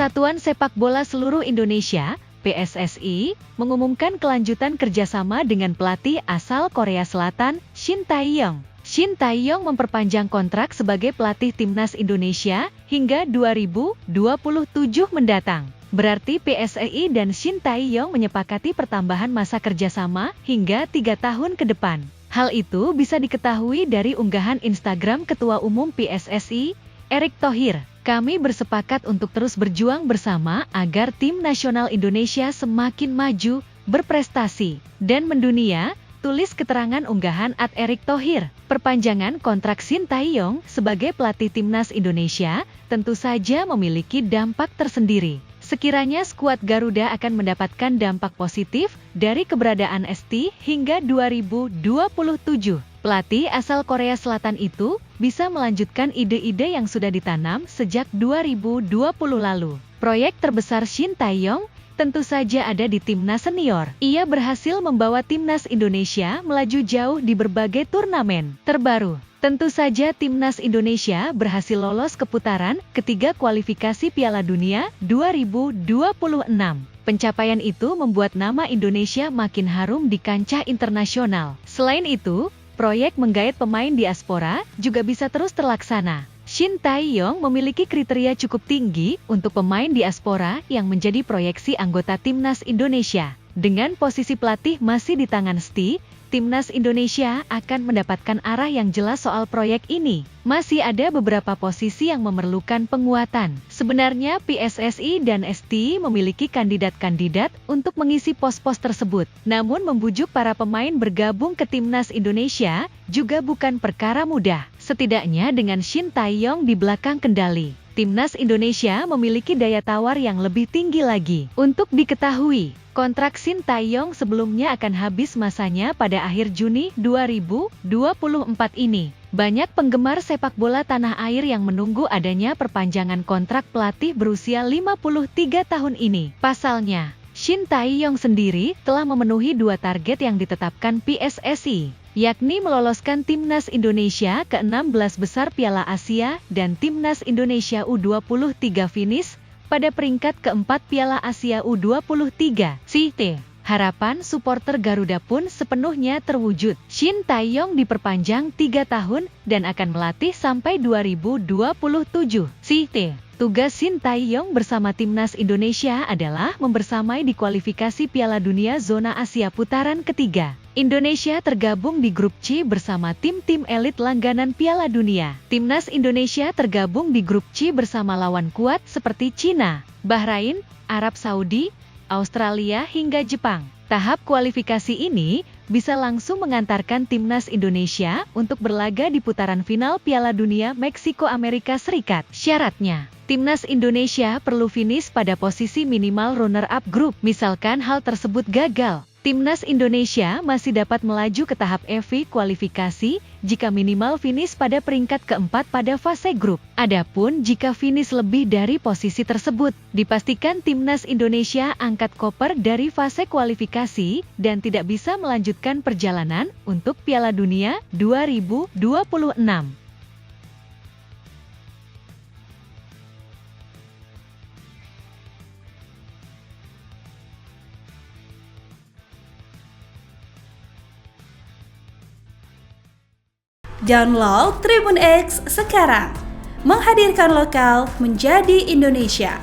Persatuan Sepak Bola Seluruh Indonesia, PSSI, mengumumkan kelanjutan kerjasama dengan pelatih asal Korea Selatan, Shin Tae-yong. Shin Tae-yong memperpanjang kontrak sebagai pelatih Timnas Indonesia hingga 2027 mendatang. Berarti PSSI dan Shin Tae-yong menyepakati pertambahan masa kerjasama hingga 3 tahun ke depan. Hal itu bisa diketahui dari unggahan Instagram Ketua Umum PSSI, Erick Thohir. Kami bersepakat untuk terus berjuang bersama agar tim nasional Indonesia semakin maju, berprestasi, dan mendunia, tulis keterangan unggahan @Erick Thohir. Perpanjangan kontrak Shin Tae-yong sebagai pelatih Timnas Indonesia tentu saja memiliki dampak tersendiri. Sekiranya skuad Garuda akan mendapatkan dampak positif dari keberadaan ST hingga 2027. Pelatih asal Korea Selatan itu bisa melanjutkan ide-ide yang sudah ditanam sejak 2020 lalu. Proyek terbesar Shin Tae-yong tentu saja ada di Timnas Senior. Ia berhasil membawa Timnas Indonesia melaju jauh di berbagai turnamen terbaru. Tentu saja Timnas Indonesia berhasil lolos ke putaran ketiga kualifikasi Piala Dunia 2026. Pencapaian itu membuat nama Indonesia makin harum di kancah internasional. Selain itu, proyek menggait pemain diaspora juga bisa terus terlaksana. Shin Tae-yong memiliki kriteria cukup tinggi untuk pemain diaspora yang menjadi proyeksi anggota Timnas Indonesia. Dengan posisi pelatih masih di tangan ST, Timnas Indonesia akan mendapatkan arah yang jelas soal proyek ini. Masih ada beberapa posisi yang memerlukan penguatan. Sebenarnya PSSI dan ST memiliki kandidat-kandidat untuk mengisi pos-pos tersebut. Namun membujuk para pemain bergabung ke Timnas Indonesia juga bukan perkara mudah. Setidaknya dengan Shin Tae-yong di belakang kendali, Timnas Indonesia memiliki daya tawar yang lebih tinggi lagi. Untuk diketahui, kontrak Shin Tae-yong sebelumnya akan habis masanya pada akhir Juni 2024 ini. Banyak penggemar sepak bola tanah air yang menunggu adanya perpanjangan kontrak pelatih berusia 53 tahun ini. Pasalnya, Shin Tae-yong sendiri telah memenuhi 2 target yang ditetapkan PSSI, yakni meloloskan Timnas Indonesia ke 16 besar Piala Asia dan Timnas Indonesia U23 finish pada peringkat keempat Piala Asia U23. CT. Harapan supporter Garuda pun sepenuhnya terwujud. Shin Tae-yong diperpanjang 3 tahun dan akan melatih sampai 2027. CT. Tugas Shin Tae-yong bersama Timnas Indonesia adalah membersamai di kualifikasi Piala Dunia Zona Asia putaran ketiga. Indonesia tergabung di grup C bersama tim-tim elit langganan Piala Dunia. Timnas Indonesia tergabung di grup C bersama lawan kuat seperti Cina, Bahrain, Arab Saudi, Australia hingga Jepang. Tahap kualifikasi ini bisa langsung mengantarkan Timnas Indonesia untuk berlaga di putaran final Piala Dunia Meksiko Amerika Serikat. Syaratnya, Timnas Indonesia perlu finish pada posisi minimal runner-up grup. Misalkan hal tersebut gagal, Timnas Indonesia masih dapat melaju ke tahap EV kualifikasi jika minimal finish pada peringkat keempat pada fase grup. Adapun jika finish lebih dari posisi tersebut, dipastikan Timnas Indonesia angkat koper dari fase kualifikasi dan tidak bisa melanjutkan perjalanan untuk Piala Dunia 2026. Download Tribun X sekarang, menghadirkan lokal menjadi Indonesia.